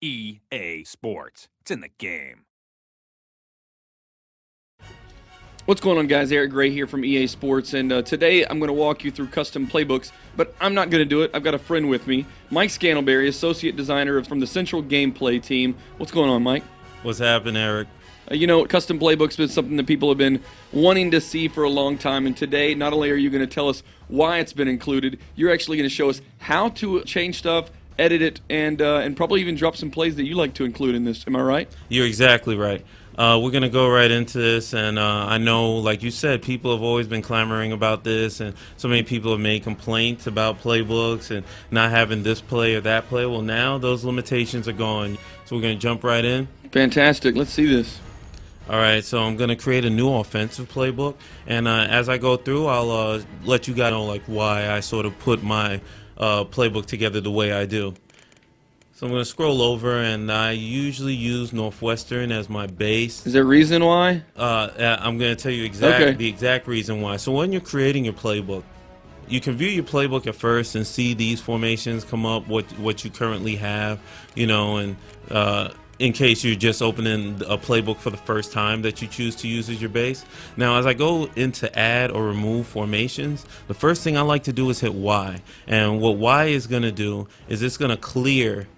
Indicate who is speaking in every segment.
Speaker 1: EA Sports. It's in the game.
Speaker 2: What's going on, guys? Eric Gray here from EA Sports, and today I'm going to walk you through custom playbooks, but I'm not going to do it. I've got a friend with me, Mike Scantleberry, Associate Designer from the Central Gameplay team. What's going on, Mike?
Speaker 3: What's happening, Eric?
Speaker 2: Custom playbooks is something that people have been wanting to see for a long time, and today, not only are you going to tell us why it's been included, you're actually going to show us how to change stuff, edit it, and probably even drop some plays that you like to include in this. Am I right?
Speaker 3: You're exactly right. We're going to go right into this, and I know, like you said, people have always been clamoring about this, and so many people have made complaints about playbooks and not having this play or that play. Well, now those limitations are gone, so we're going to jump right in.
Speaker 2: Fantastic. Let's see this.
Speaker 3: All right, so I'm going to create a new offensive playbook, and as I go through, I'll let you guys know like why I sort of put my playbook together the way I do. So I'm going to scroll over, and I usually use Northwestern as my base.
Speaker 2: Is there a reason why?
Speaker 3: I'm going to tell you the exact reason why. So when you're creating your playbook, you can view your playbook at first and see these formations come up, what you currently have, and in case you're just opening a playbook for the first time that you choose to use as your base. Now, as I go into add or remove formations, the first thing I like to do is hit Y. And what Y is going to do is it's going to clear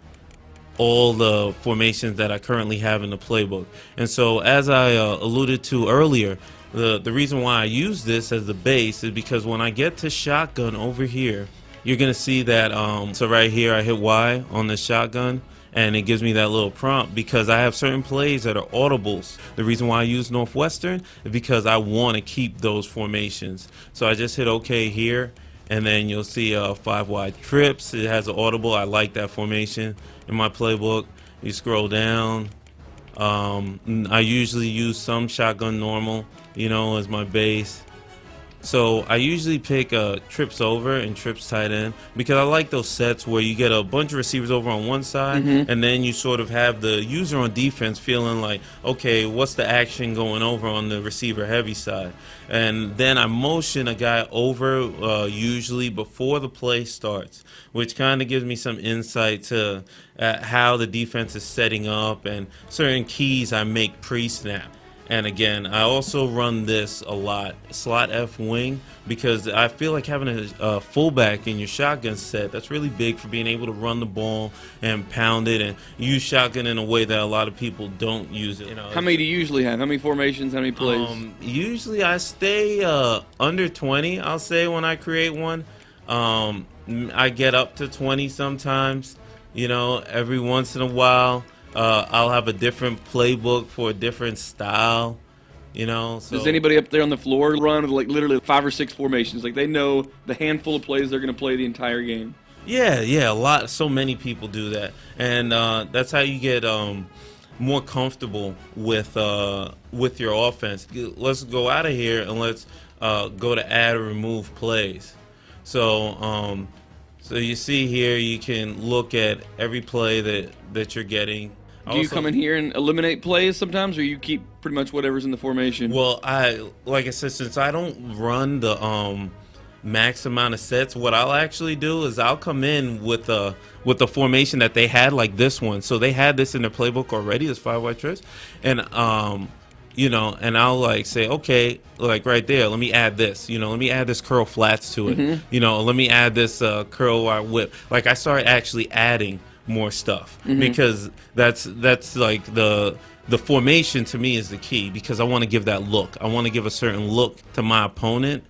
Speaker 3: all the formations that I currently have in the playbook. And so, as I alluded to earlier, the reason why I use this as the base is because when I get to shotgun over here, you're going to see that, so right here I hit Y on the shotgun, and it gives me that little prompt because I have certain plays that are audibles. The reason why I use Northwestern is because I want to keep those formations. So I just hit OK here, and then you'll see 5 wide trips. It has an audible. I like that formation in my playbook. You scroll down. I usually use some shotgun normal, as my base. So I usually pick trips over and trips tight end because I like those sets where you get a bunch of receivers over on one side, and then you sort of have the user on defense feeling like, okay, what's the action going over on the receiver heavy side? And then I motion a guy over usually before the play starts, which kind of gives me some insight to how the defense is setting up and certain keys I make pre-snap. And again, I also run this a lot, slot F wing, because I feel like having a fullback in your shotgun set, that's really big for being able to run the ball and pound it and use shotgun in a way that a lot of people don't use it.
Speaker 2: How many do you usually have? How many formations? How many plays?
Speaker 3: Usually I stay under 20, I'll say, when I create one. I get up to 20 sometimes, every once in a while. I'll have a different playbook for a different style, So.
Speaker 2: Does anybody up there on the floor run with like literally 5 or 6 formations? Like they know the handful of plays they're going to play the entire game.
Speaker 3: Yeah, a lot. So many people do that, and that's how you get more comfortable with your offense. Let's go out of here and let's go to add or remove plays. So you see here, you can look at every play that you're getting.
Speaker 2: Do you come in here and eliminate plays sometimes, or you keep pretty much whatever's in the formation?
Speaker 3: Well, like I said, since I don't run the max amount of sets, what I'll actually do is I'll come in with the formation that they had, like this one. So they had this in their playbook already, this 5 wide trips, and and I'll like say, okay, like right there, let me add this, let me add this curl flats to it, let me add this curl wide whip. Like I started actually adding more stuff because that's like the formation to me is the key because I want to give that look. I want to give a certain look to my opponent.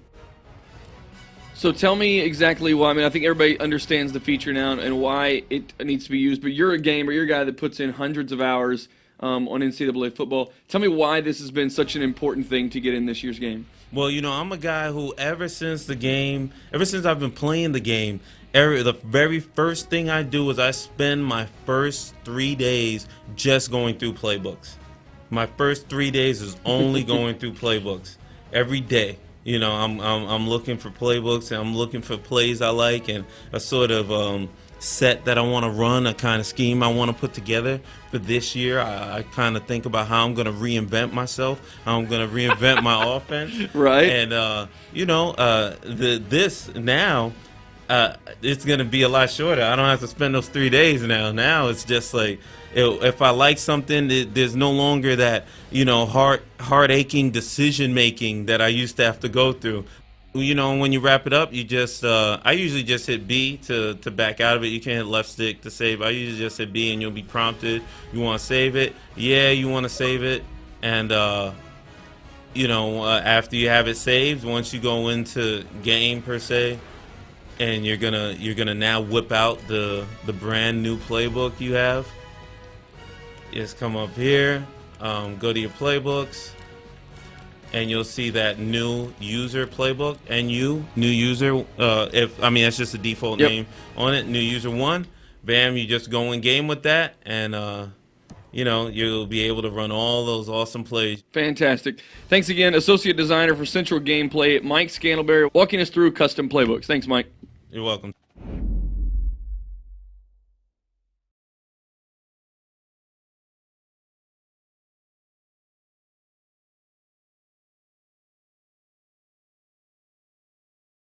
Speaker 2: So tell me exactly why. I mean, I think everybody understands the feature now and why it needs to be used, but you're a gamer, you're a guy that puts in hundreds of hours on NCAA football. Tell me why this has been such an important thing to get in this year's game.
Speaker 3: Well, I'm a guy who ever since I've been playing the game, the very first thing I do is I spend my first 3 days just going through playbooks. My first 3 days is only going through playbooks every day. I'm looking for playbooks and I'm looking for plays I like and a sort of set that I want to run, a kind of scheme I want to put together for this year. I kind of think about how I'm going to reinvent myself, how I'm going to reinvent my offense.
Speaker 2: Right.
Speaker 3: And, this now it's gonna be a lot shorter. I don't have to spend those 3 days now. Now it's just like if I like something, there's no longer that heart aching decision making that I used to have to go through. When you wrap it up, you just I usually just hit B to back out of it. You can hit left stick to save. I usually just hit B and you'll be prompted. You want to save it? Yeah, you want to save it, and after you have it saved, once you go into game per se, and you're gonna now whip out the brand new playbook you have. Just come up here, go to your playbooks, and you'll see that new user playbook. New user. That's just a default name on it. New user 1. Bam, you just go in game with that, and you'll be able to run all those awesome plays.
Speaker 2: Fantastic. Thanks again, Associate Designer for Central Gameplay, Mike Scantleberry, walking us through custom playbooks. Thanks, Mike.
Speaker 3: You're welcome.